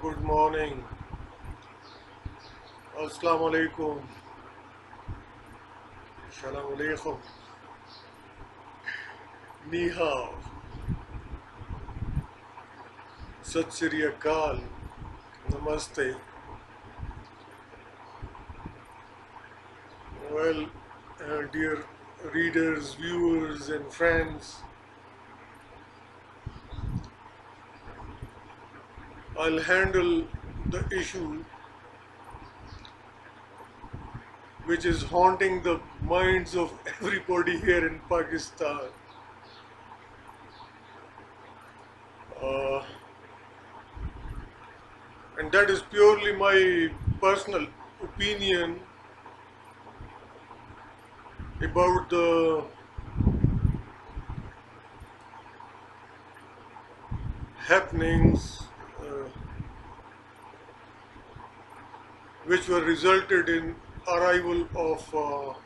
Good morning. Assalamu alaikum. Shalom alaikum. Ni hao. Sat Sri Akal. Namaste. Well, dear readers, viewers, and friends, I'll handle the issue which is haunting the minds of everybody here in Pakistan. And that is purely my personal opinion about the happenings which were resulted in arrival of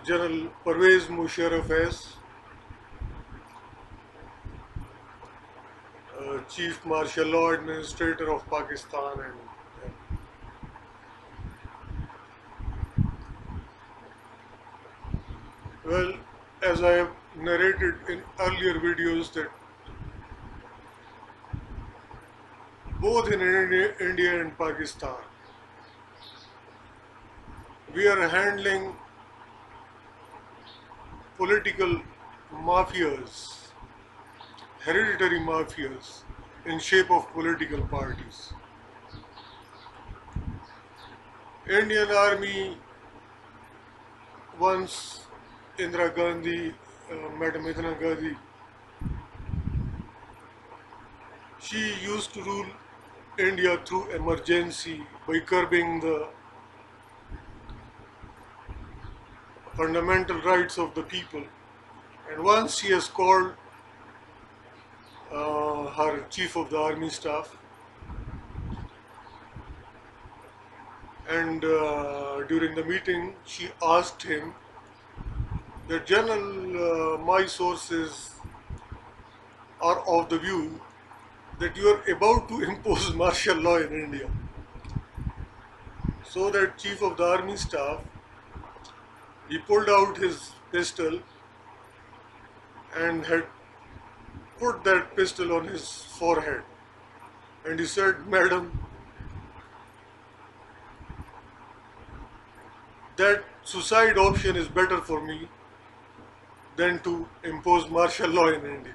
General Pervez Musharraf as Chief Martial Law Administrator of Pakistan, and well, as I have narrated in earlier videos, that both in India and Pakistan, we are handling political mafias, hereditary mafias in shape of political parties. Indian Army, once Indira Gandhi, Madam Indira Gandhi, she used to rule India through emergency by curbing the fundamental rights of the people. And once she has called her chief of the army staff, and during the meeting she asked him that, General, my sources are of the view that you are about to impose martial law in India. So that chief of the army staff, he pulled out his pistol and had put that pistol on his forehead, and he said, Madam, that suicide option is better for me than to impose martial law in India.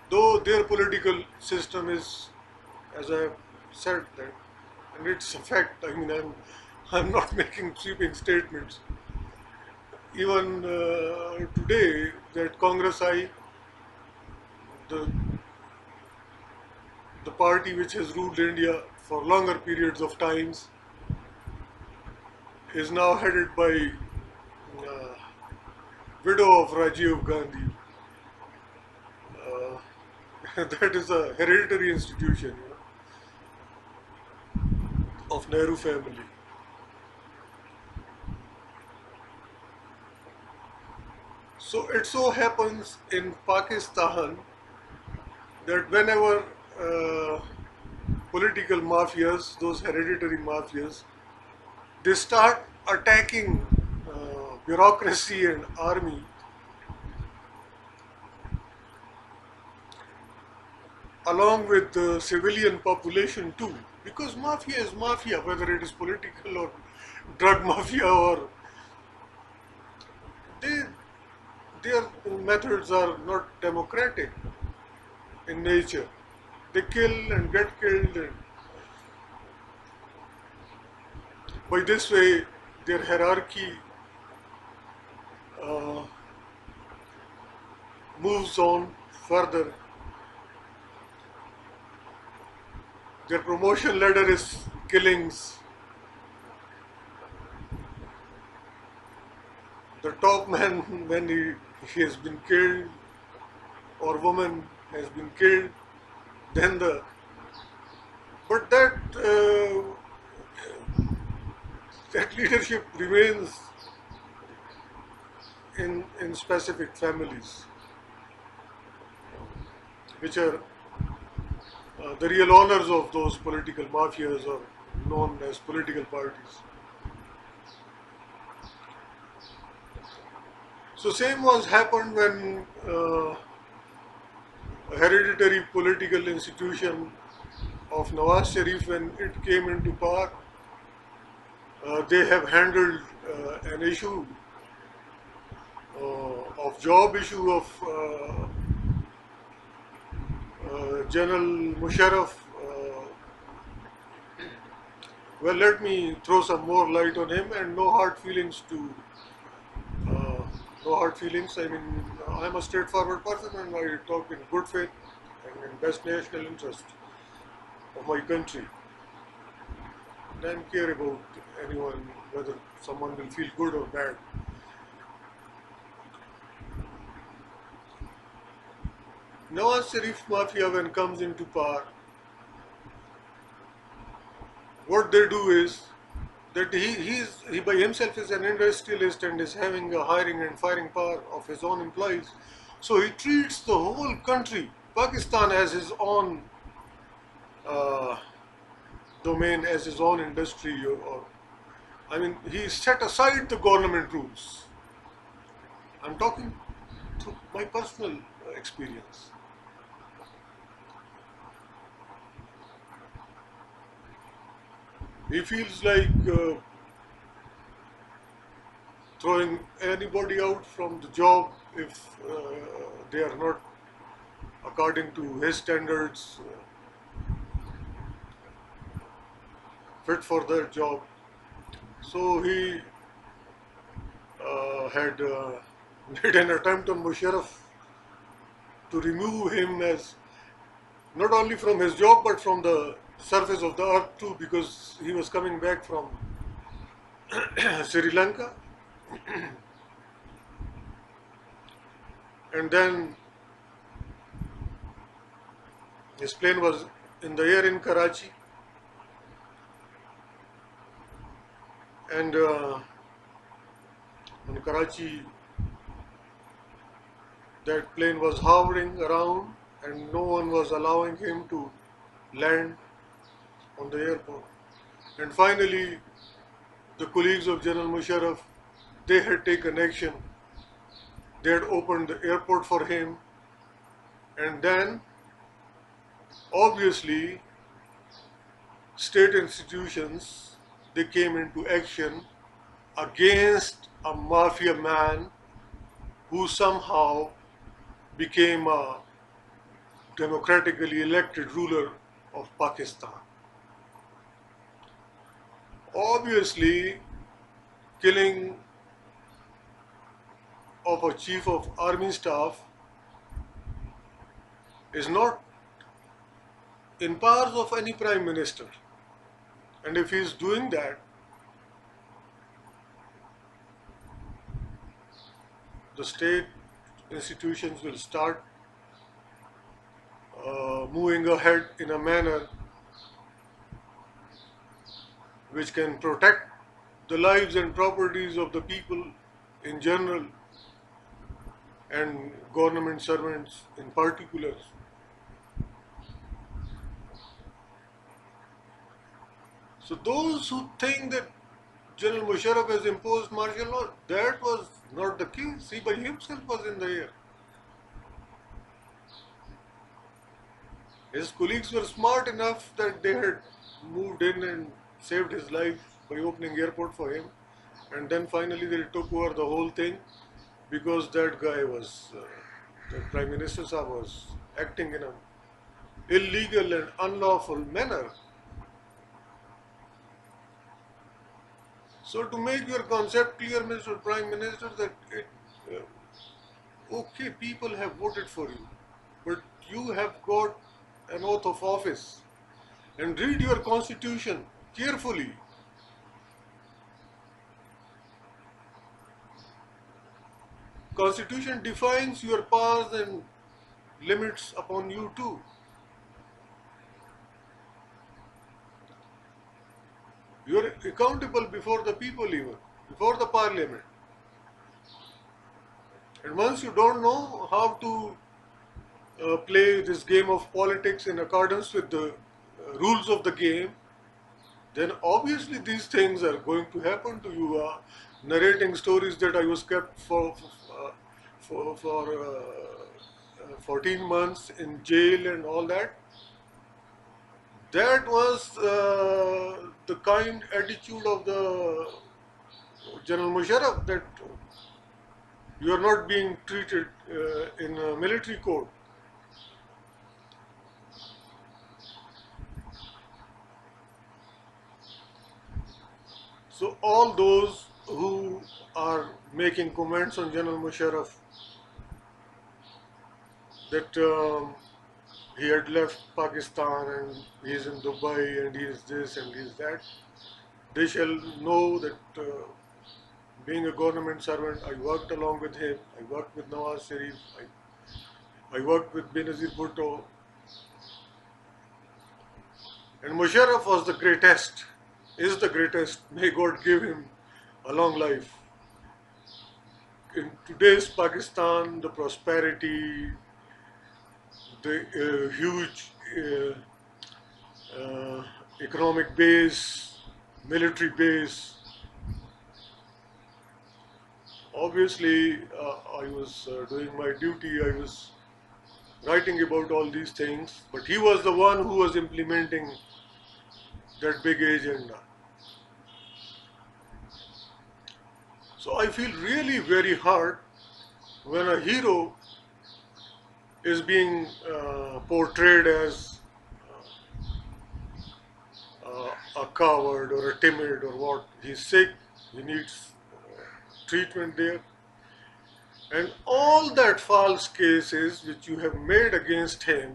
Though their political system is, as I have said, that, and it's a fact, I mean, I'm not making sweeping statements. Even today, that Congress, the party which has ruled India for longer periods of times, is now headed by widow of Rajiv Gandhi. That is a hereditary institution, of Nehru family. So it so happens in Pakistan that whenever political mafias, those hereditary mafias, they start attacking bureaucracy and army, along with the civilian population too, because mafia is mafia, whether it is political or drug mafia, or their methods are not democratic in nature. They kill and get killed, and by this way their hierarchy moves on further. Their promotion ladder is killings. The top man, when he has been killed, or woman has been killed, then but that leadership remains in specific families, which are the real owners of those political mafias are known as political parties. So same was happened when a hereditary political institution of Nawaz Sharif, when it came into power, they have handled an issue of job issue of General Musharraf. Well, let me throw some more light on him, and no hard feelings to no hard feelings. I mean, I'm a straightforward person and I talk in good faith and in best national interest of my country. I don't care about anyone, whether someone will feel good or bad. Nawaz Sharif Mafia, when comes into power, what they do is that he by himself is an industrialist and is having a hiring and firing power of his own employees. So he treats the whole country, Pakistan, as his own uh, domain, as his own industry, I mean, he set aside the government rules. I'm talking through my personal experience. He feels like throwing anybody out from the job if they are not according to his standards fit for their job. So he had made an attempt on Musharraf to remove him as not only from his job but from the surface of the earth too, because he was coming back from Sri Lanka. And then his plane was in the air in Karachi, and in Karachi that plane was hovering around and no one was allowing him to land on the airport. And finally the colleagues of General Musharraf, they had taken action. They had opened the airport for him, and then obviously state institutions, they came into action against a mafia man who somehow became a democratically elected ruler of Pakistan. Obviously, killing of a chief of army staff is not in powers of any prime minister. And if he is doing that, the state institutions will start moving ahead in a manner which can protect the lives and properties of the people in general and government servants in particular. So those who think that General Musharraf has imposed martial law, that was not the case. He by himself was in the air. His colleagues were smart enough that they had moved in and saved his life by opening airport for him, and then finally they took over the whole thing because that guy was, the Prime Minister Sahab was acting in an illegal and unlawful manner. So to make your concept clear, Mr. Prime Minister, that okay, people have voted for you, but you have got an oath of office, and read your constitution carefully. Constitution defines your powers and limits upon you too. You are accountable before the people even, before the parliament. And once you don't know how to play this game of politics in accordance with the rules of the game, then obviously these things are going to happen to you. Narrating stories that I was kept for 14 months in jail and all that. That was the kind attitude of the General Musharraf, that you are not being treated in a military court. So all those who are making comments on General Musharraf that he had left Pakistan and he is in Dubai and he is this and he is that, they shall know that being a government servant, I worked along with him, I worked with Nawaz Sharif, I worked with Benazir Bhutto, and Musharraf was the greatest, is the greatest. May God give him a long life. In today's Pakistan, the prosperity, the huge economic base, military base. Obviously, I was doing my duty, I was writing about all these things, but he was the one who was implementing that big agenda. So I feel really very hurt when a hero is being portrayed as a coward or a timid or what. He's sick, he needs treatment there. And all that false cases which you have made against him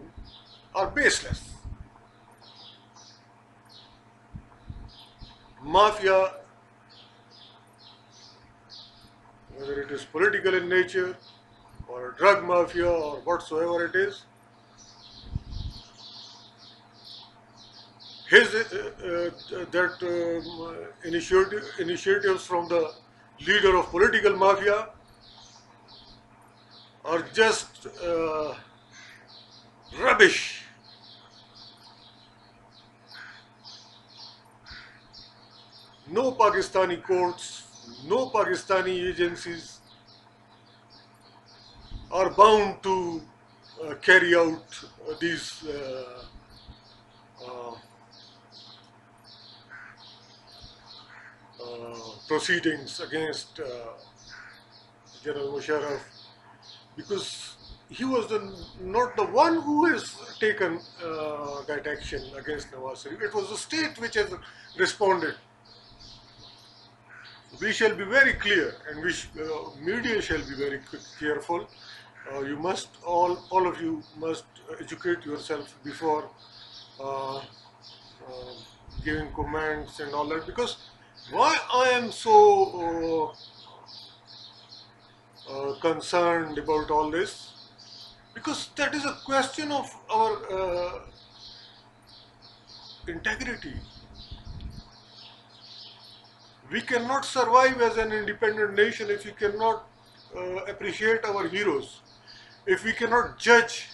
are baseless. Mafia, whether it is political in nature or a drug mafia or whatsoever it is, his initiatives from the leader of political mafia are just rubbish. No Pakistani courts, no Pakistani agencies are bound to carry out these proceedings against General Musharraf, because he was not the one who has taken that action against Nawaz Sharif. It was the state which has responded. We shall be very clear, and media shall be very careful. You must, all of you must educate yourself before giving comments and all that, because why I am so concerned about all this, because that is a question of our integrity. We cannot survive as an independent nation if we cannot appreciate our heroes, if we cannot judge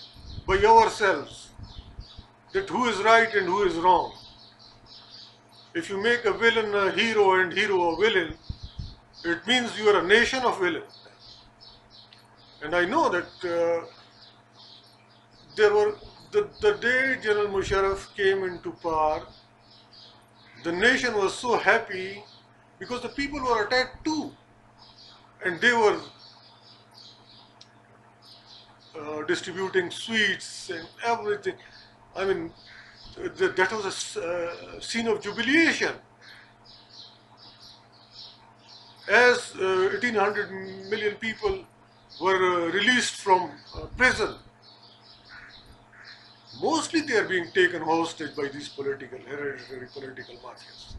by ourselves that who is right and who is wrong. If you make a villain a hero and hero a villain, it means you are a nation of villains. And I know that the day General Musharraf came into power, the nation was so happy because the people were attacked too, and they were distributing sweets and everything. I mean, that was a scene of jubilation. As 1800 million people were released from prison, mostly they are being taken hostage by these hereditary political mafias.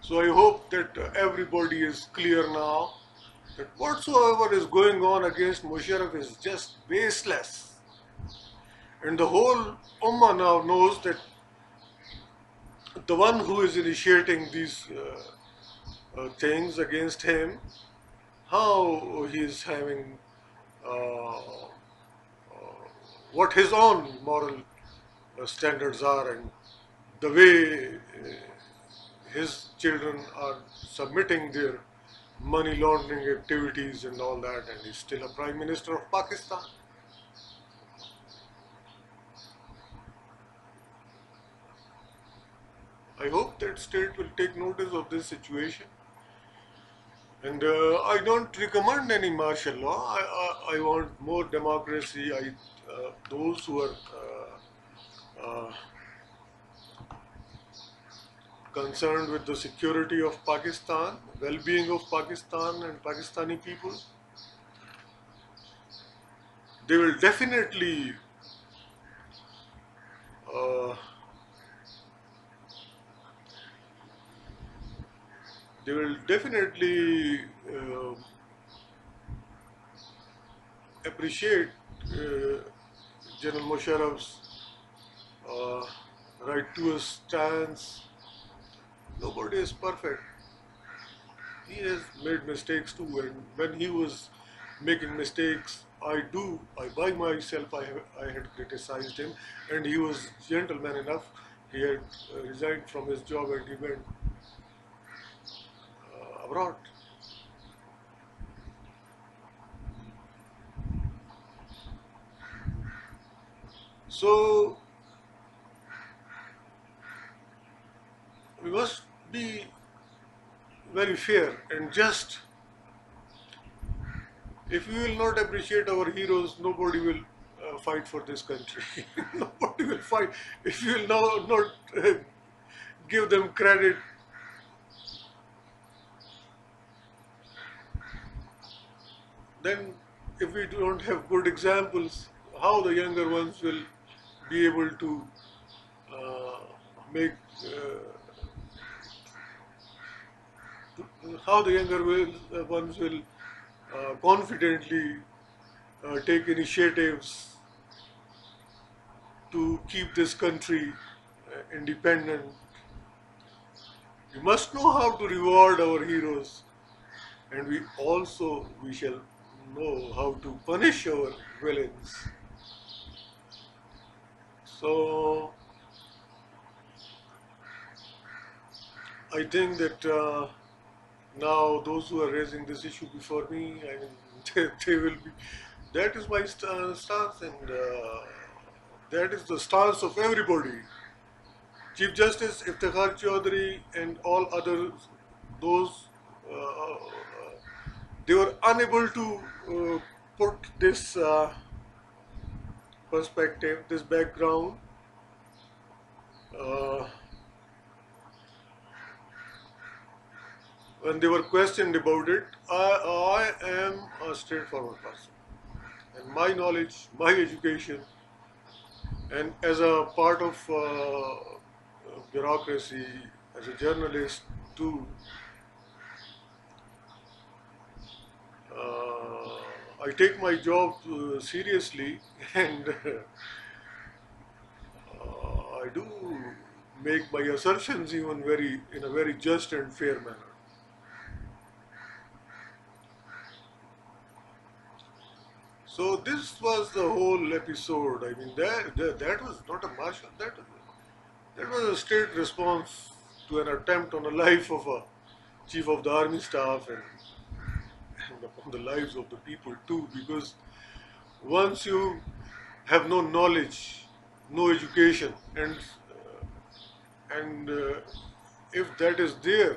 So I hope that everybody is clear now that whatsoever is going on against Musharraf is just baseless. And the whole Ummah now knows that the one who is initiating these things against him, how he is having what his own moral standards are, and the way his children are submitting their money laundering activities and all that, and he's still a Prime Minister of Pakistan. I hope that state will take notice of this situation. And I don't recommend any martial law. I want more democracy. Those who are uh, concerned with the security of Pakistan, well-being of Pakistan and Pakistani people, they will definitely uh, they will definitely appreciate General Musharraf's uh, right to a stance. Nobody is perfect. He has made mistakes too, and when he was making mistakes, I by myself, I had criticized him, and he was gentleman enough. He had resigned from his job and he went abroad. So we must be very fair and just. If we will not appreciate our heroes, nobody will fight for this country. Nobody will fight. If you will now not give them credit, then if we don't have good examples, how the younger ones will be able to uh, make, how the ones will confidently take initiatives to keep this country independent. We must know how to reward our heroes, and we shall know how to punish our villains. So I think that now those who are raising this issue before me, I mean, they will be. That is my stance, and that is the stance of everybody. Chief Justice Iftikhar Chaudhary and all others, those they were unable to put this perspective, this background. Uh, when they were questioned about it, I am a straightforward person. And my knowledge, my education, and as a part of bureaucracy, as a journalist too, I take my job seriously, and I do make my assertions even in a very just and fair manner. So this was the whole episode. I mean, that was not a martial. That was a straight response to an attempt on the life of a chief of the army staff, and upon the lives of the people too. Because once you have no knowledge, no education, and if that is there,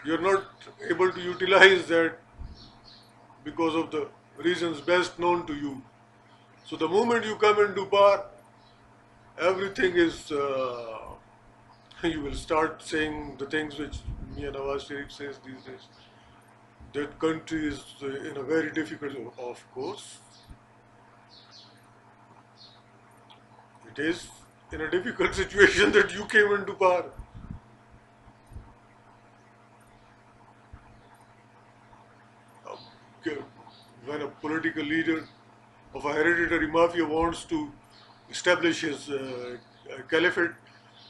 you're not able to utilize that because of the reasons best known to you. So the moment you come into power, everything is, you will start saying the things which Mia Nawaz Sharif says these days. That country is in a very difficult, of course, it is in a difficult situation that you came into power. Okay, when a political leader of a hereditary mafia wants to establish his caliphate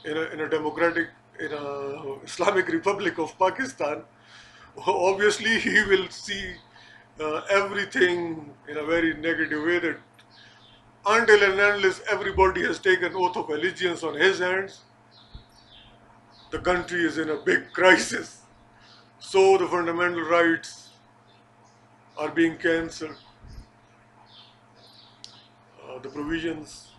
in a democratic, in a Islamic Republic of Pakistan, obviously he will see everything in a very negative way, that until and unless everybody has taken oath of allegiance on his hands, the country is in a big crisis. So the fundamental rights are being cancelled. The provisions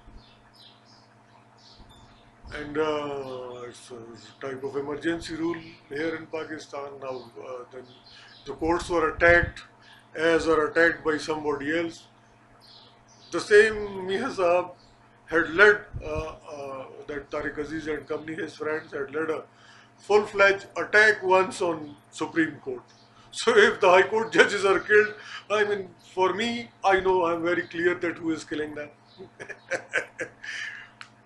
and it's a type of emergency rule here in Pakistan. Now then the courts were attacked as are attacked by somebody else. The same Mia Saab had led that Tariq Aziz and company, his friends, had led a full-fledged attack once on Supreme Court. So if the High Court judges are killed, I mean, for me, I know I'm very clear that who is killing them.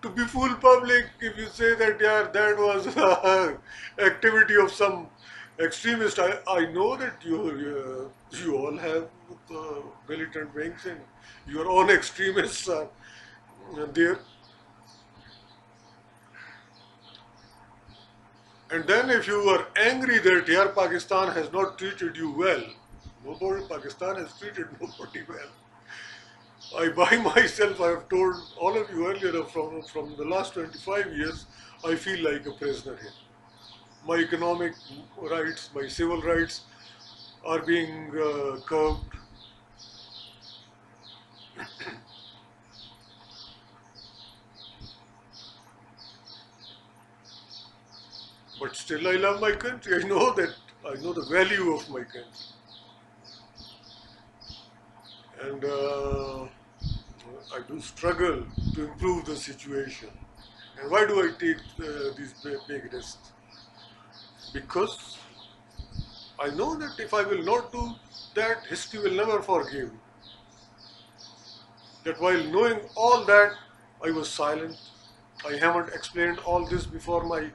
To be fool public, if you say that yeah, that was activity of some extremist, I know that you all have militant wings and your own extremists are there. And then if you are angry that here Pakistan has not treated you well, nobody, Pakistan has treated nobody well. I by myself, I have told all of you earlier from the last 25 years, I feel like a prisoner here. My economic rights, my civil rights are being curbed. But still I love my country. I know that, I know the value of my country. And I do struggle to improve the situation. And why do I take these big risks? Because I know that if I will not do that, history will never forgive me. That while knowing all that, I was silent. I haven't explained all this before my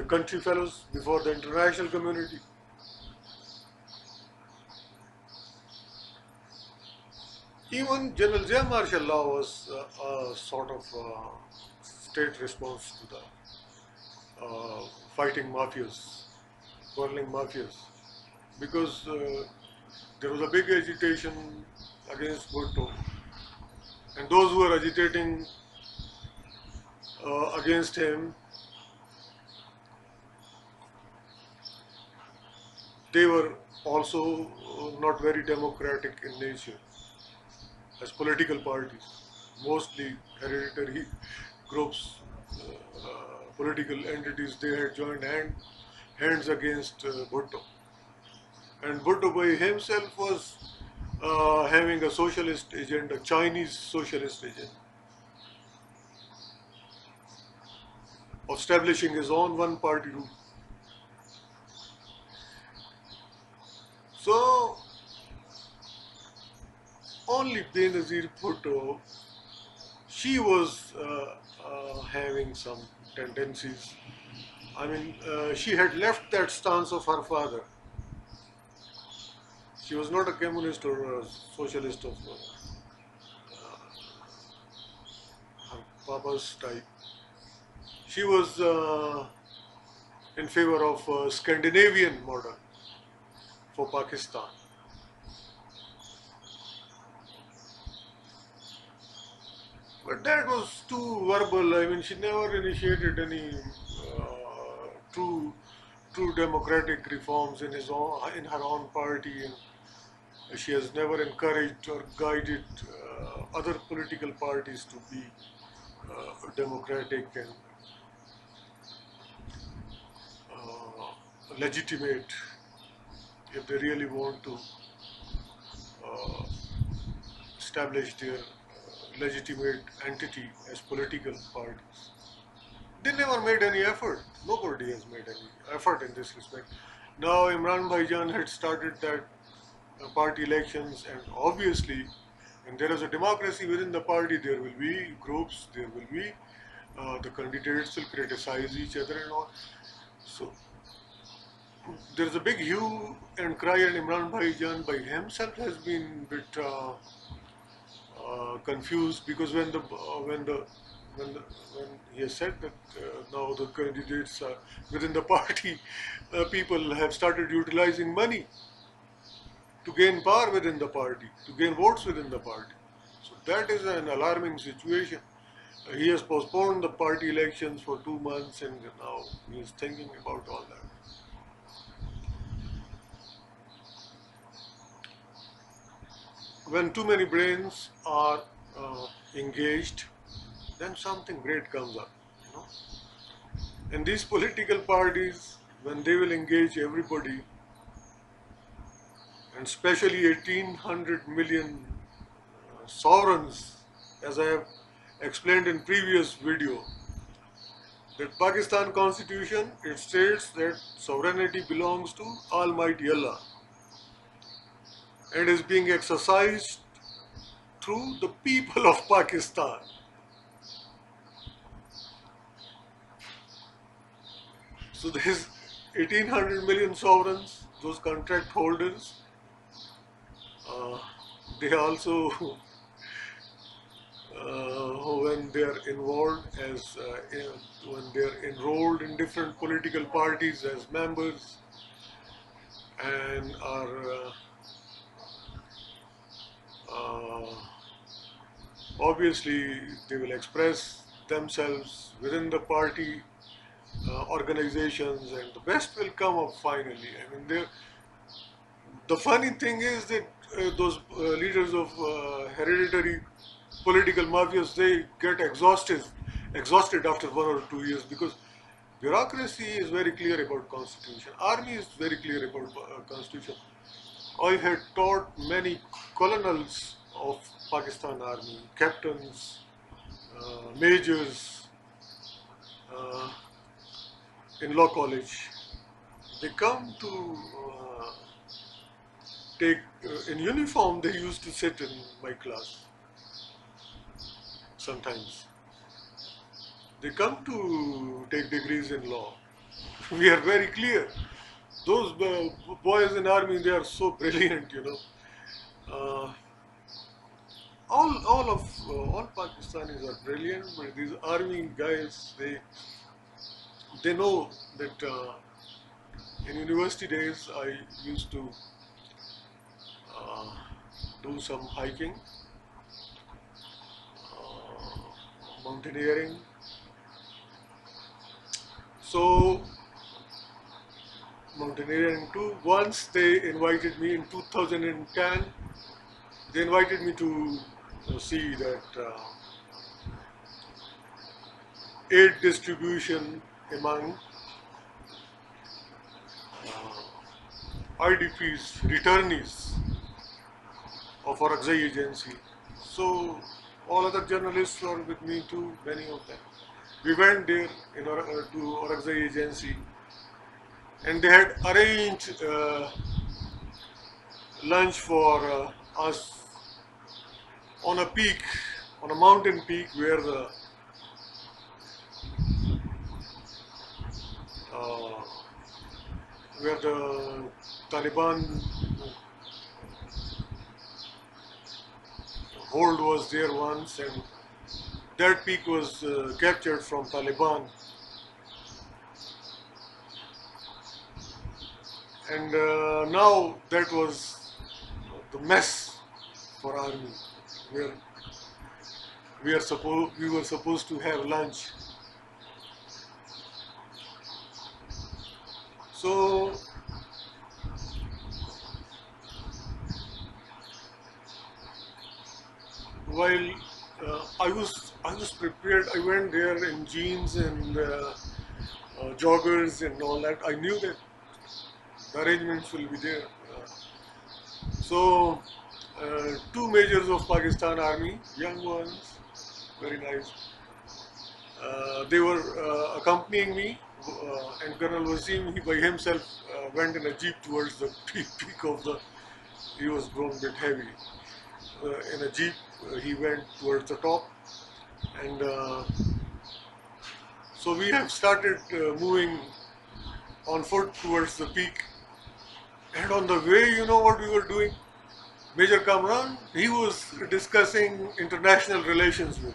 country fellows, before the international community. Even General Zia martial law was a sort of state response to the fighting mafias, quarreling mafias, because there was a big agitation against Bhutto, and those who were agitating against him, they were also not very democratic in nature as political parties, mostly hereditary groups, political entities. They had joined hands against Bhutto. And Bhutto by himself was having a socialist agenda, Chinese socialist agenda, establishing his own one-party rule. So, only Benazir Bhutto, she was having some tendencies. I mean, she had left that stance of her father. She was not a communist or a socialist of her papa's type. She was in favor of a Scandinavian model for Pakistan. But that was too verbal. I mean, she never initiated any true democratic reforms in her own party, and she has never encouraged or guided other political parties to be democratic and legitimate if they really want to establish their legitimate entity as political parties. They never made any effort. Nobody has made any effort in this respect. Now Imran Bhaijan had started that party elections, and obviously, and there is a democracy within the party, there will be groups, there will be the candidates will criticize each other and all. So there is a big hue and cry, and Imran Bhaijan by himself has been a bit confused, because when he has said that now the candidates within the party, people have started utilizing money to gain power within the party, to gain votes within the party. So that is an alarming situation. He has postponed the party elections for 2 months, and now he is thinking about all that. When too many brains are engaged, then something great comes up. You know? And these political parties, when they will engage everybody, and especially 1800 million sovereigns, as I have explained in previous video, that Pakistan constitution, it states that sovereignty belongs to Almighty Allah and is being exercised through the people of Pakistan. So there's 1800 million sovereigns, those contract holders, they also when they are involved when they are enrolled in different political parties as members and are obviously they will express themselves within the party organizations, and the best will come up finally. I mean, the funny thing is that those leaders of hereditary political mafias, they get exhausted after 1 or 2 years, because bureaucracy is very clear about constitution. Army is very clear about constitution. I had taught many colonels of Pakistan Army, captains, majors in law college. They come to take in uniform. They used to sit in my class. Sometimes they come to take degrees in law. We are very clear. Those boys in army, they are so brilliant, you know. All Pakistanis are brilliant, but these army guys, they know that in university days I used to do some hiking, mountaineering. So mountaineering too. Once they invited me in 2010. They invited me to see that aid distribution among IDPs, returnees of Orakzai agency. So all other journalists were with me too, many of them. We went there to Orakzai agency, and they had arranged lunch for us on a peak, on a mountain peak where the Taliban hold was there once, and that peak was captured from Taliban. And now that was the mess for army, where we were supposed to have lunch. So while I was prepared, I went there in jeans and joggers and all that. I knew that the arrangements will be there. So two majors of Pakistan Army, young ones, very nice. They were accompanying me, and Colonel Wasim, he by himself went in a jeep towards the peak of the. He was grown a bit heavy. In a jeep, he went towards the top, and so we have started moving on foot towards the peak. And on the way, you know what we were doing? Major Kamran, he was discussing international relations with me.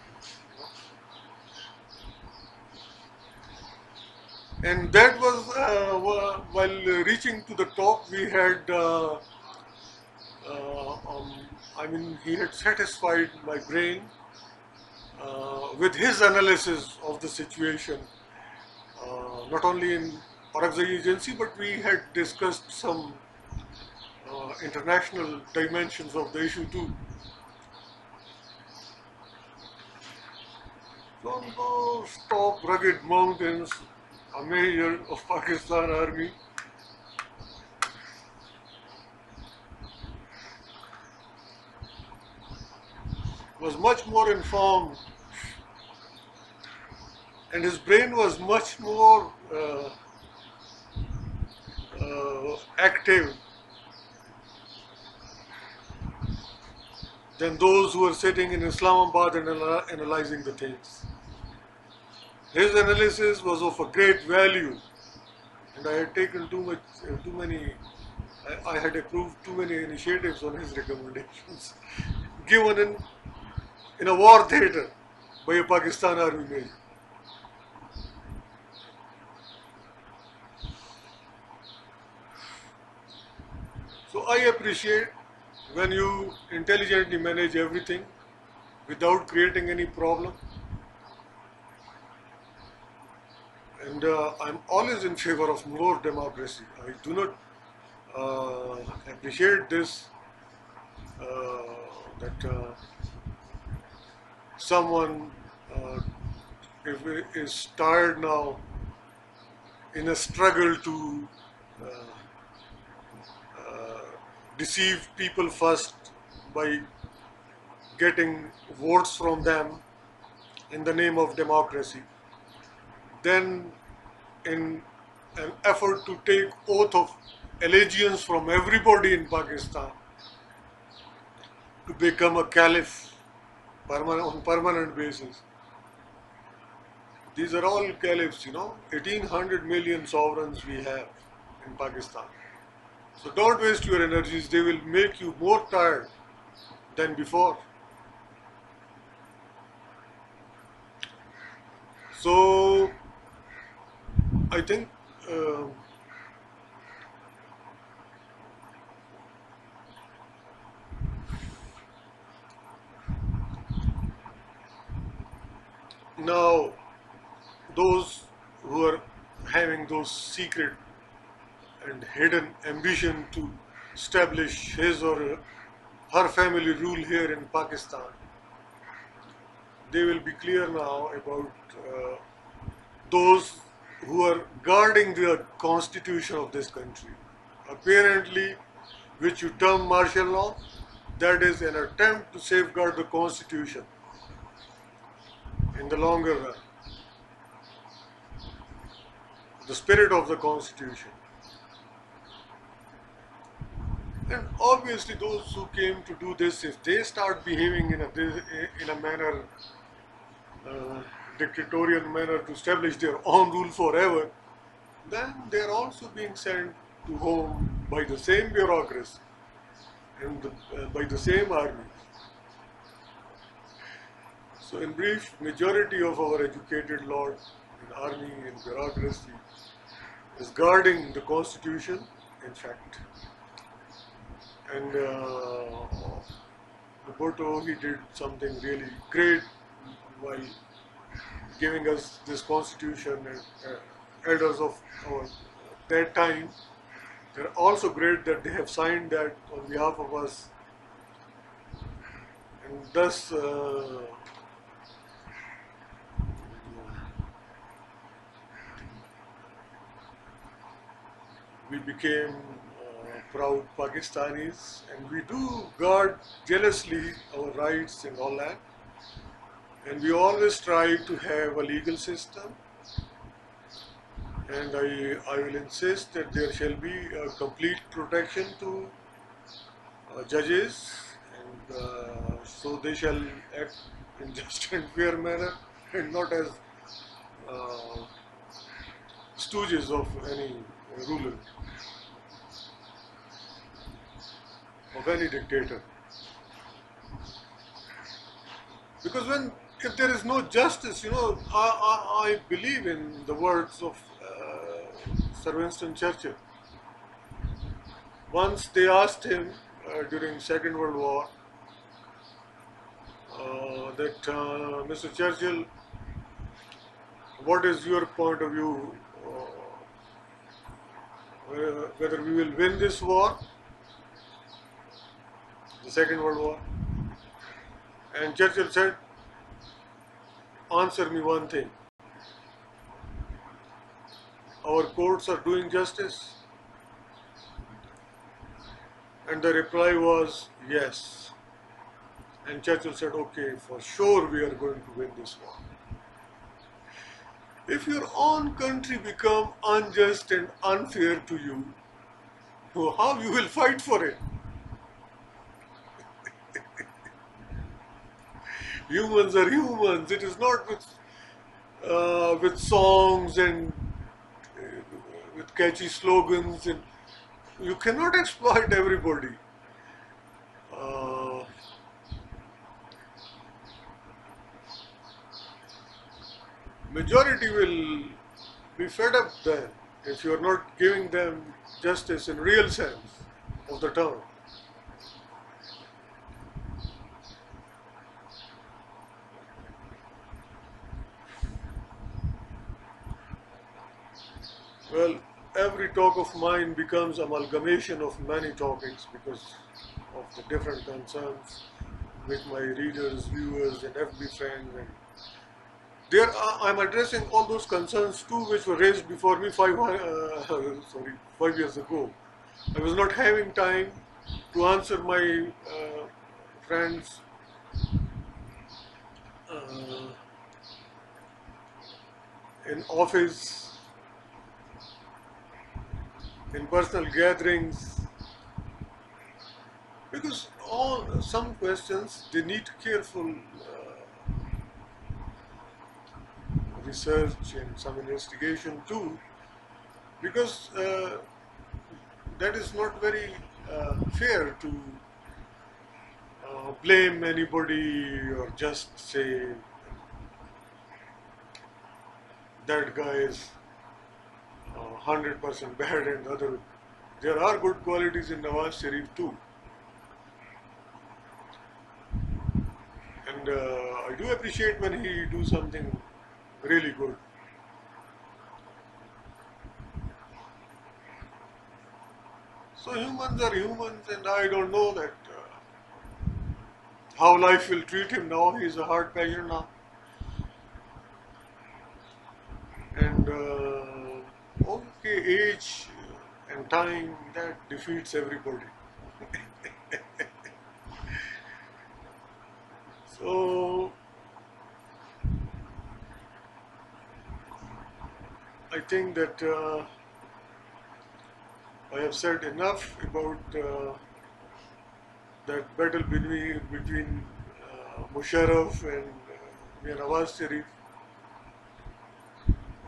And that was while reaching to the top, we had I mean, he had satisfied my brain with his analysis of the situation, not only in Orakzai agency, but we had discussed some international dimensions of the issue too. From those top rugged mountains, a major of Pakistan Army was much more informed, and his brain was much more active than those who were sitting in Islamabad and analyzing the things. His analysis was of a great value, and I had taken too many. I had approved too many initiatives on his recommendations, given in a war theater by a Pakistan Army major. So I appreciate when you intelligently manage everything without creating any problem. And I'm always in favor of more democracy. I do not appreciate this, that someone is tired now in a struggle to deceive people first by getting votes from them in the name of democracy. Then, in an effort to take oath of allegiance from everybody in Pakistan to become a caliph on permanent basis. These are all caliphs, 1800 million sovereigns we have in Pakistan. So don't waste your energies, they will make you more tired than before. So I think now those who are having those secret and hidden ambition to establish his or her family rule here in Pakistan, they will be clear now about those who are guarding the constitution of this country. Apparently, which you term martial law, that is an attempt to safeguard the constitution in the longer run, the spirit of the constitution. And obviously those who came to do this, if they start behaving in a manner, dictatorial manner to establish their own rule forever, then they are also being sent to home by the same bureaucracy and by the same army. So in brief, majority of our educated lot in army and bureaucracy is guarding the constitution, in fact. And Roberto, he did something really great while giving us this constitution, and elders of that time, they're also great that they have signed that on behalf of us, and thus we became proud Pakistanis, and we do guard jealously our rights and all that. And we always try to have a legal system, and I will insist that there shall be a complete protection to judges, and so they shall act in just and fair manner, and not as stooges of any ruler, of any dictator. Because if there is no justice, I believe in the words of Sir Winston Churchill. Once they asked him during Second World War that Mr. Churchill, what is your point of view whether we will win this war, the Second World War? And Churchill said, answer me one thing. Our courts are doing justice? And the reply was yes. And Churchill said, okay, for sure we are going to win this war. If your own country become unjust and unfair to you, how you will fight for it? Humans are humans. It is not with songs and with catchy slogans, and you cannot exploit everybody. Majority will be fed up then if you are not giving them justice in real sense of the term. Well, every talk of mine becomes amalgamation of many topics because of the different concerns with my readers, viewers, and FB friends. And I'm addressing all those concerns too, which were raised before me 5 years ago. I was not having time to answer my friends' in office, in personal gatherings, because some questions they need careful research and some investigation too, because that is not very fair to blame anybody or just say that guy is 100% bad and other. There are good qualities in Nawaz Sharif too. And I do appreciate when he do something really good. So humans are humans, and I don't know that how life will treat him now. He is a hard patient now. And okay, age and time, that defeats everybody. So I think that I have said enough about that battle between Musharraf and Nawaz Sharif,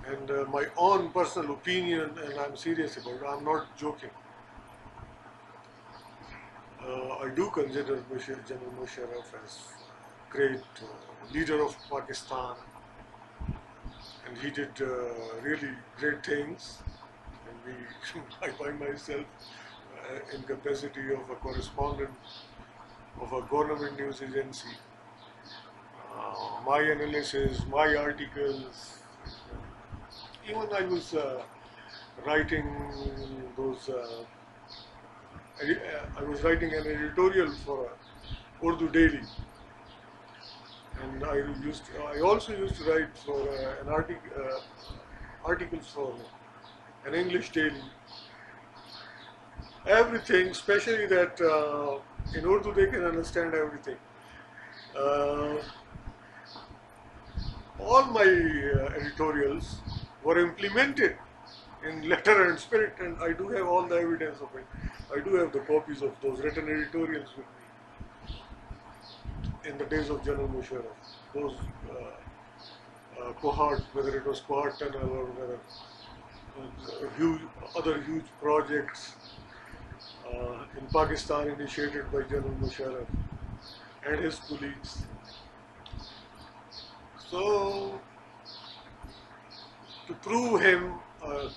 and my own personal opinion, and I'm serious about it, I'm not joking. I do consider General Musharraf as great leader of Pakistan, and he did really great things. And I find myself in capacity of a correspondent of a government news agency. My analysis, my articles, even I was writing those. I was writing an editorial for Urdu Daily, and I also used to write for articles for an English daily. Everything, especially that in Urdu they can understand everything. All my editorials were implemented in letter and spirit, and I do have all the evidence of it. I do have the copies of those written editorials with me in the days of General Musharraf. Those Kohart, whether it was Kohart Tunnel or whether other huge projects in Pakistan initiated by General Musharraf and his colleagues. So, to prove him a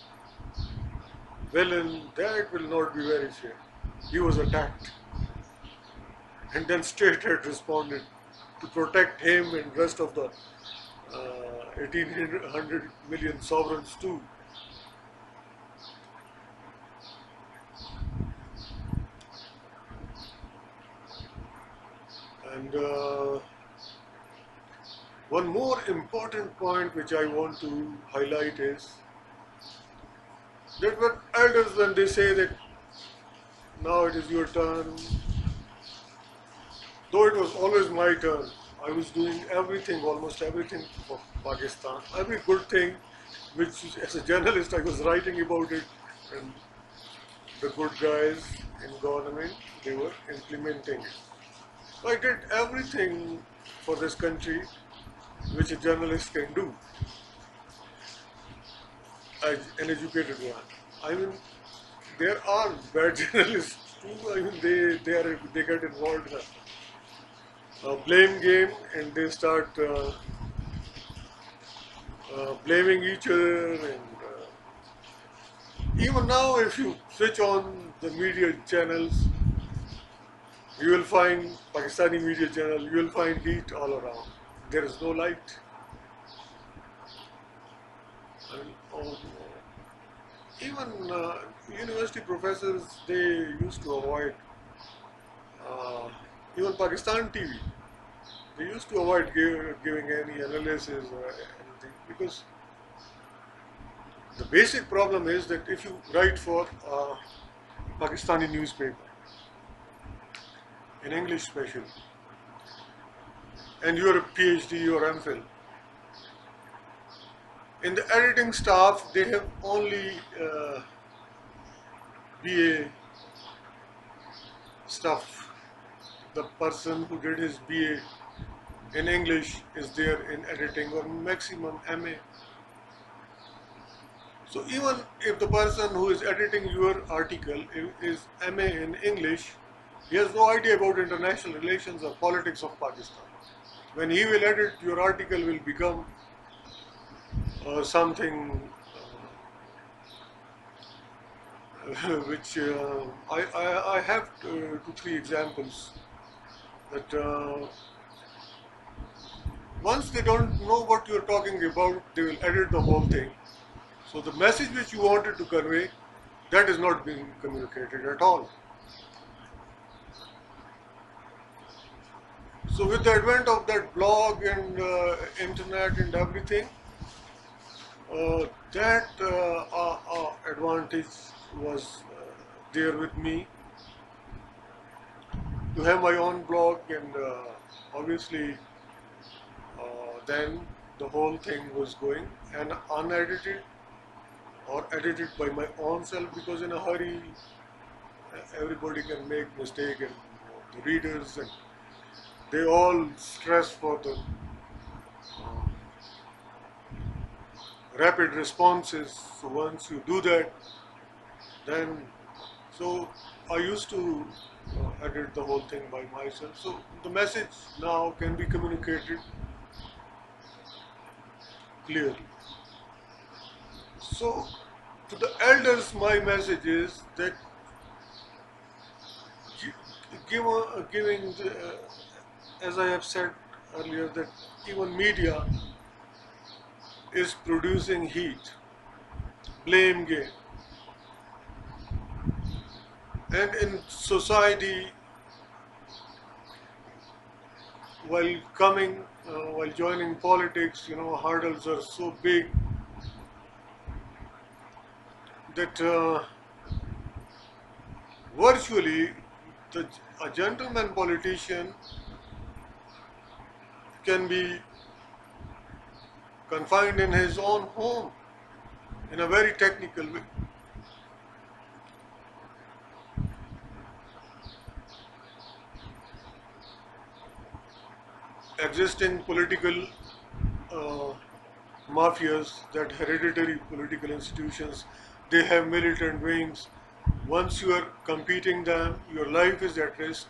villain, that will not be very fair. He was attacked. and then straight had responded to protect him and rest of the 1800 million sovereigns too. And one more important point which I want to highlight is that what elders, when they say that now it is your turn, though it was always my turn, I was doing everything, almost everything for Pakistan, every good thing, which as a journalist I was writing about it, and the good guys in government, they were implementing it. So I did everything for this country which a journalist can do, as an educated one. I mean, there are bad journalists too. I mean, they get involved in a blame game, and they start blaming each other. And even now, if you switch on the media channels, you will find Pakistani media channel. You will find heat all around. There is no light. And, even university professors, they used to avoid even Pakistan TV. They used to avoid giving any analysis or anything, because the basic problem is that if you write for Pakistani newspaper, in English especially, and you are a PhD or MPhil, in the editing staff they have only BA stuff. The person who did his BA in English is there in editing, or maximum MA. So even if the person who is editing your article is MA in English, he has no idea about international relations or politics of Pakistan. When he will edit, your article will become something which I have 2-3 examples that once they don't know what you're talking about, they will edit the whole thing. So the message which you wanted to convey, that is not being communicated at all. So with the advent of that blog and internet and everything, that advantage was there with me, to have my own blog, and obviously then the whole thing was going and unedited or edited by my own self, because in a hurry everybody can make mistake, and the readers, and they all stress for the rapid responses. So once you do that, then so I used to edit the whole thing by myself. So the message now can be communicated clearly. So to the elders, my message is that giving, as I have said earlier, that even media is producing heat, blame game, and in society, while joining politics, hurdles are so big that virtually a gentleman politician can be confined in his own home in a very technical way. Existing political mafias, that hereditary political institutions, they have militant wings. Once you are competing them, your life is at risk.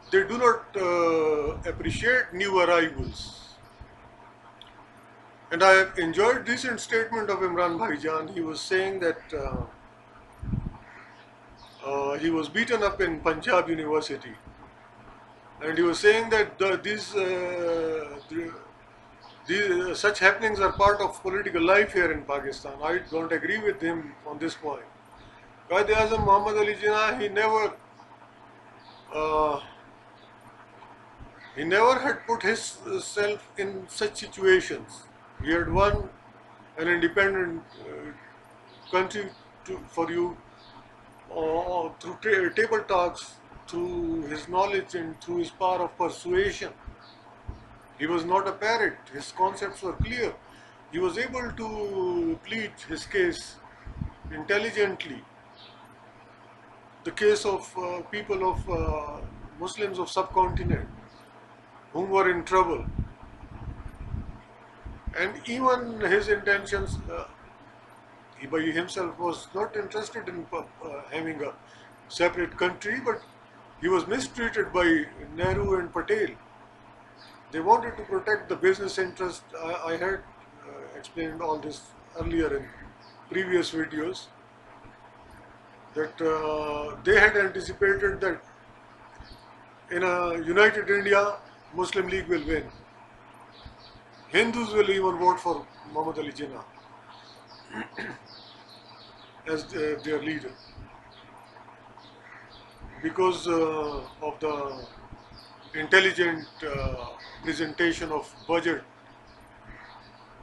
They do not appreciate new arrivals. And I have enjoyed recent statement of Imran Bhaijan. He was saying that He was beaten up in Punjab University, and he was saying that such happenings are part of political life here in Pakistan. I don't agree with him on this point. Quaid-e-Azam Muhammad Ali Jinnah, uh, he never had put himself in such situations. He had won an independent country for you through table talks, through his knowledge and through his power of persuasion. He was not a parrot, his concepts were clear. He was able to plead his case intelligently. The case of people of Muslims of subcontinent whom were in trouble. And even his intentions, he by himself was not interested in having a separate country, but he was mistreated by Nehru and Patel. They wanted to protect the business interest. I had explained all this earlier in previous videos, that they had anticipated that in a united India, Muslim League will win. Hindus will even vote for Muhammad Ali Jinnah as their leader, because of the intelligent presentation of budget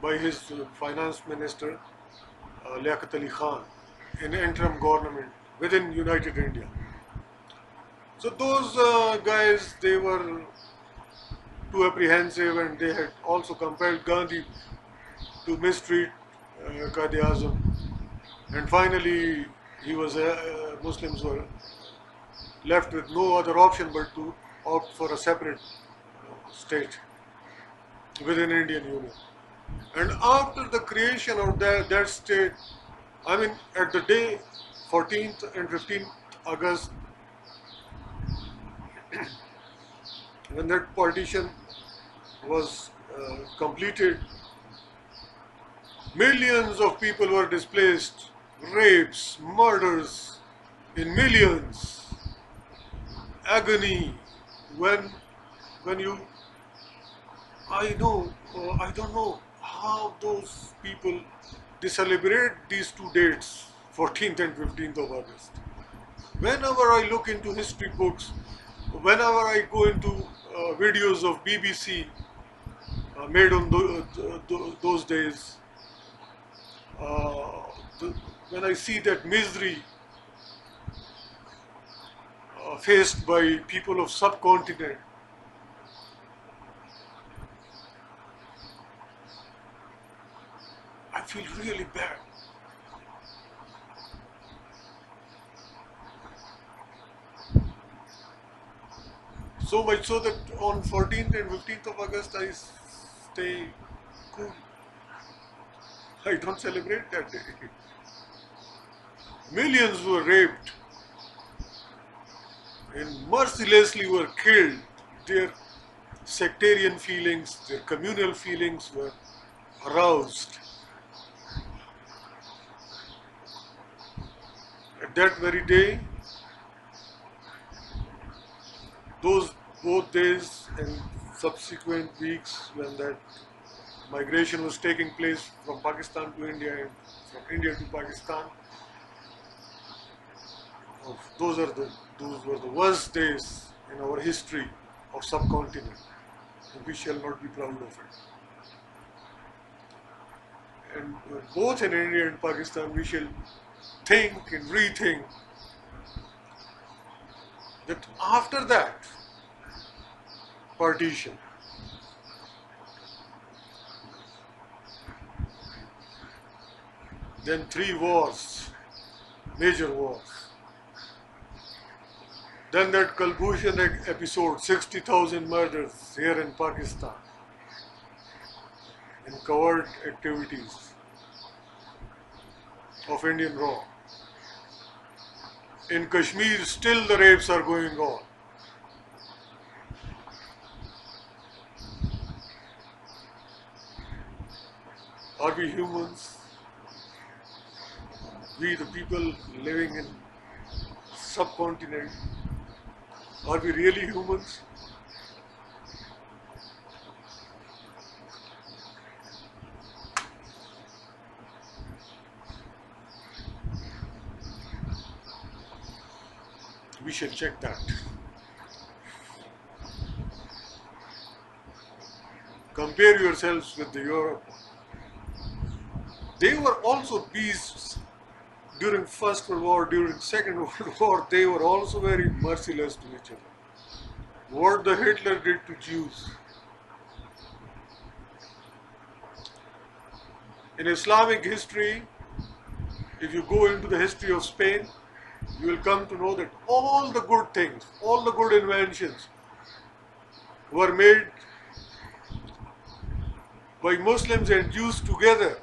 by his finance minister Liaquat Ali Khan in interim government within United India. So those guys, they were too apprehensive, and they had also compelled Gandhi to mistreat Quaid-e-Azam, and finally Muslims were left with no other option but to opt for a separate state within Indian Union. And after the creation of that state, I mean at the day 14th and 15th August, when that partition was completed, millions of people were displaced, rapes, murders in millions, agony. When you, I don't know how those people, they celebrate these two dates, 14th and 15th of August. Whenever I look into history books, whenever I go into videos of BBC made on those days, when I see that misery faced by people of subcontinent, I feel really bad. So much so that on 14th and 15th of August I stay cool. I don't celebrate that day. Millions were raped and mercilessly were killed. Their sectarian feelings, their communal feelings were aroused. At that very day, both days and subsequent weeks, when that migration was taking place from Pakistan to India and from India to Pakistan, those were the worst days in our history of subcontinent, and we shall not be proud of it. And both in India and Pakistan, we shall think and rethink that after that partition, then 3 wars, major wars. Then that Kulbhushan episode, 60,000 murders here in Pakistan, in covert activities of Indian law. In Kashmir, still the rapes are going on. Are we humans? We, the people living in subcontinent. Are we really humans? We shall check that. Compare yourselves with the Europe. They were also beasts during First World War, during Second World War. They were also very merciless to each other. What the Hitler did to Jews. In Islamic history, if you go into the history of Spain, you will come to know that all the good things, all the good inventions were made by Muslims and Jews together.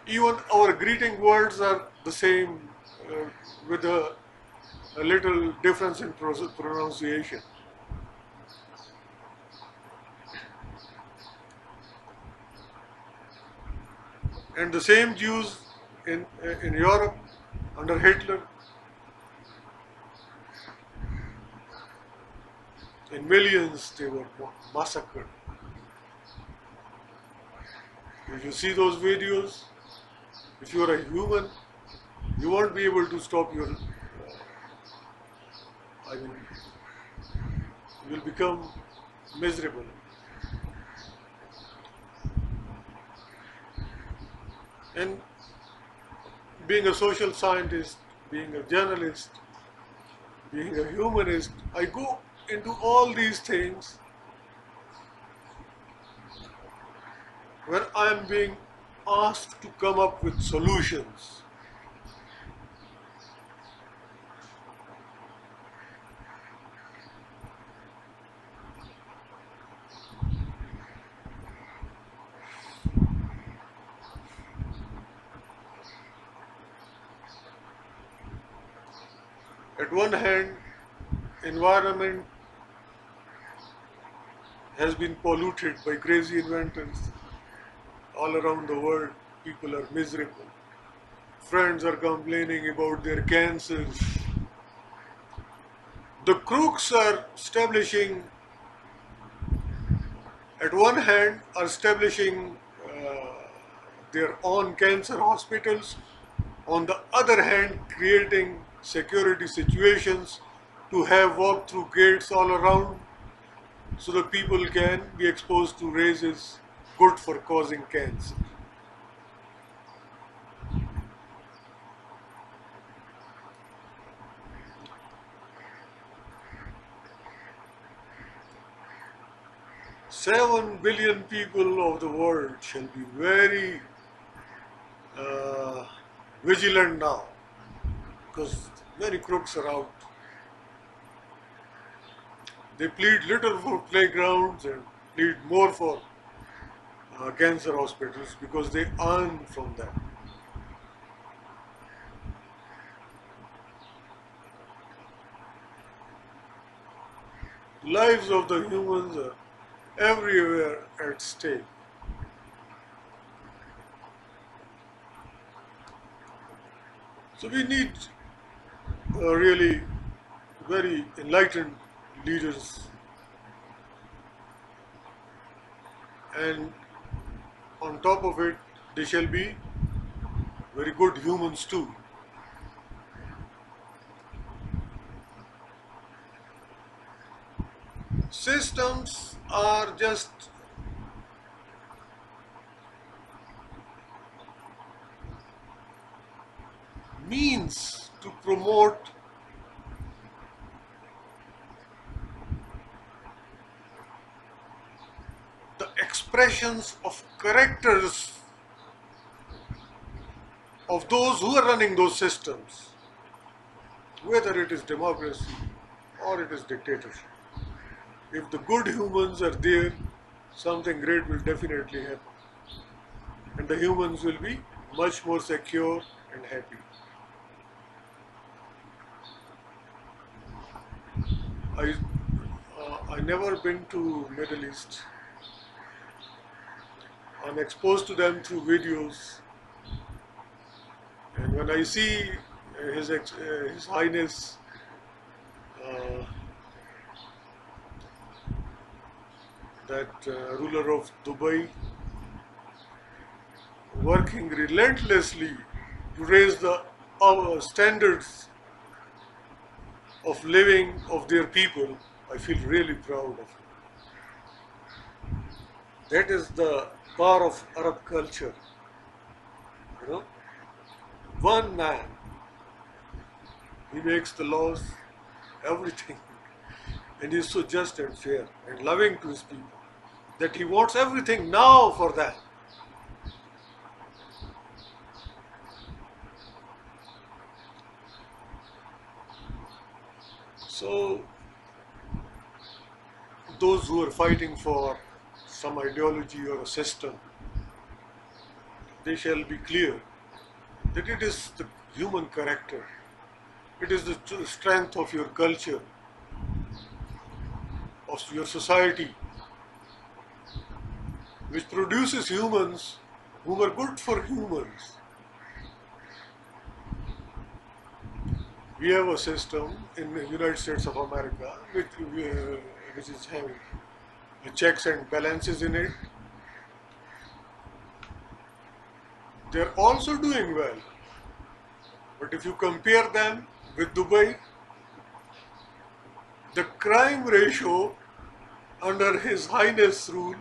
Even our greeting words are the same with a little difference in pronunciation. And the same Jews in Europe under Hitler, in millions they were massacred. If you see those videos, if you are a human, you won't be able to stop your, you will become miserable. And being a social scientist, being a journalist, being a humanist, I go into all these things when I am being asked to come up with solutions. At one hand, environment has been polluted by crazy inventors. All around the world, people are miserable. Friends are complaining about their cancers. The crooks are establishing, at one hand, are establishing their own cancer hospitals. On the other hand, creating security situations to have walk-through gates all around so that people can be exposed to rays good for causing cancer. Seven billion people of the world shall be very vigilant now, because many crooks are out. They plead little for playgrounds and plead more for cancer hospitals because they earn from that. Lives of the humans are everywhere at stake. So we need really very enlightened leaders, and on top of it, they shall be very good humans too. Systems are just means to promote the expressions of characters of those who are running those systems, whether it is democracy or it is dictatorship. If the good humans are there, something great will definitely happen. And the humans will be much more secure and happy. I never been to Middle East. I'm exposed to them through videos. And when I see His Highness uh, that ruler of Dubai working relentlessly to raise the standards of living of their people, I feel really proud of it. That is the power of Arab culture. You know, one man, he makes the laws, everything, and he is so just and fair and loving to his people that he wants everything now for them. So those who are fighting for some ideology or a system, they shall be clear that it is the human character, it is the strength of your culture, of your society, which produces humans who are good for humans. We have a system in the United States of America which is having checks and balances in it. They're also doing well. But if you compare them with Dubai, the crime ratio under His Highness rule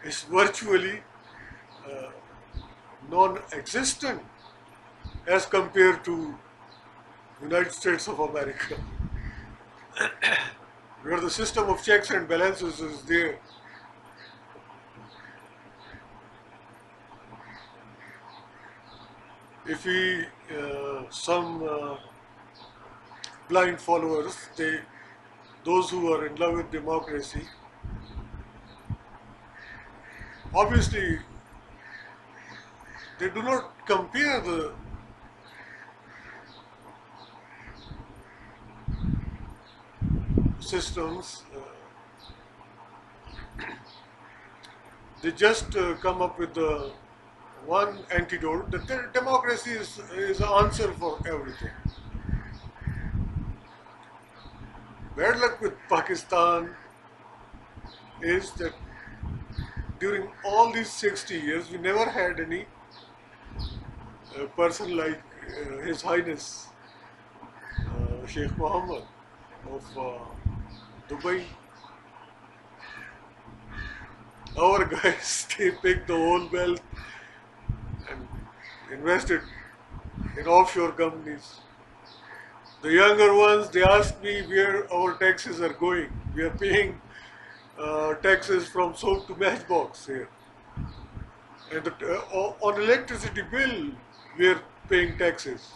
is virtually non-existent as compared to United States of America, where the system of checks and balances is there. If we, some blind followers, those who are in love with democracy, obviously they do not compare the systems, they just come up with the one antidote that democracy is the answer for everything. Bad luck with Pakistan is that during all these 60 years we never had any person like His Highness Sheikh Mohammed of Dubai. Our guys, they picked the whole wealth and invested in offshore companies. The younger ones, they asked me where our taxes are going. We are paying taxes from soap to matchbox here. And on electricity bill, we are paying taxes.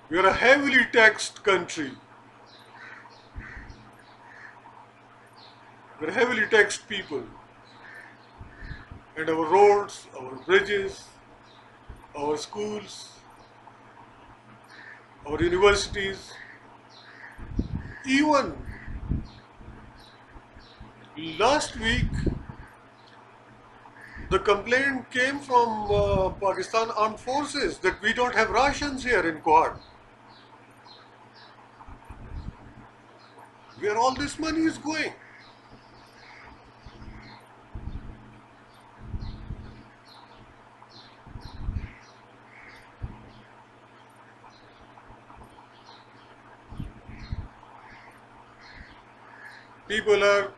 We are a heavily taxed country. We are heavily taxed people. And our roads, our bridges, our schools, our universities, even last week the complaint came from Pakistan Armed Forces that we don't have rations here in Quad. Where all this money is going? People are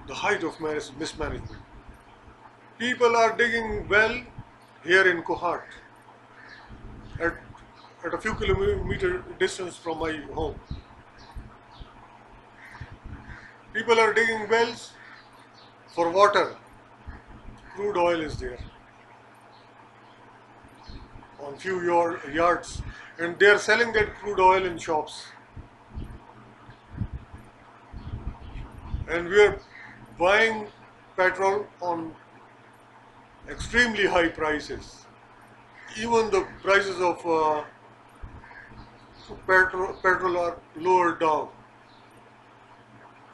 the height of mismanagement. People are digging well here in Kohat at a few kilometer distance from my home. People are digging wells for water. Crude oil is there on few yards, and they are selling that crude oil in shops. And we are buying petrol on extremely high prices. Even the prices of petrol are lowered down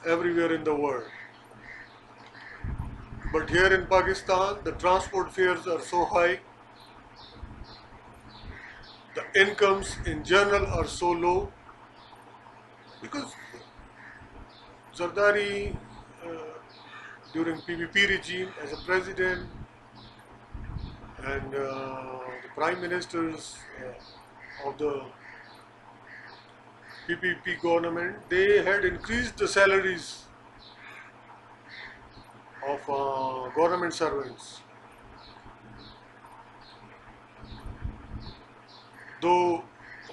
everywhere in the world. But here in Pakistan, the transport fares are so high, the incomes in general are so low, because Zardari, during PPP regime as a president, and the prime ministers of the PPP government, they had increased the salaries of government servants. Though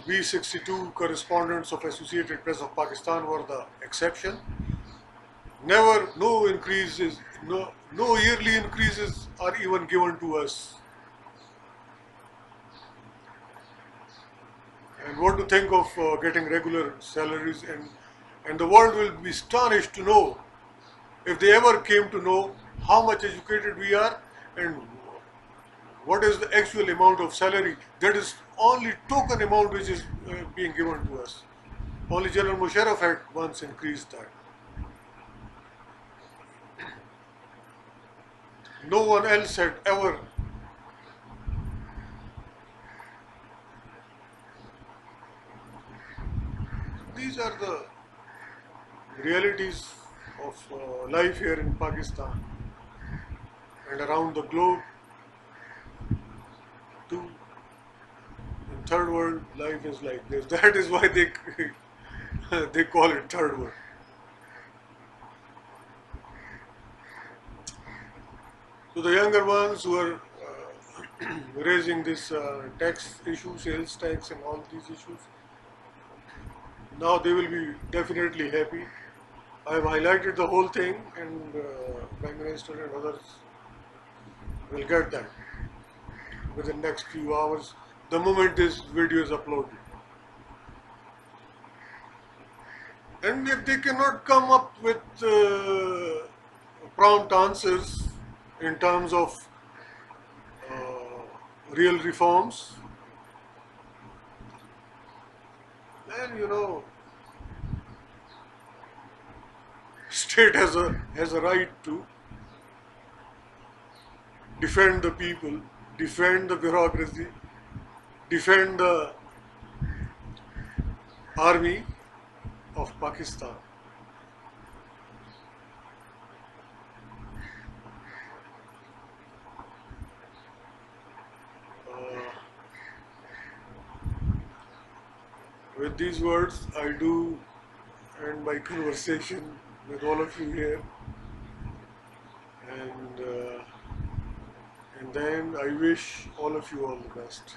we 62 correspondents of Associated Press of Pakistan were the exception, never, no increases, no yearly increases are even given to us. And what to think of getting regular salaries, and the world will be astonished to know, if they ever came to know, how much educated we are and what is the actual amount of salary. That is only token amount which is being given to us. Only General Musharraf had once increased that. No one else had ever. These are the realities of life here in Pakistan and around the globe too. In third world, life is like this. That is why they they call it third world. So the younger ones who are raising this tax issue, sales tax, and all these issues, now they will be definitely happy. I have highlighted the whole thing, and Prime Minister and others will get that within the next few hours, the moment this video is uploaded. And if they cannot come up with prompt answers in terms of real reforms, then state has a right to defend the people, defend the bureaucracy, defend the army of Pakistan. With these words, I do end my conversation with all of you here, and then I wish all of you all the best.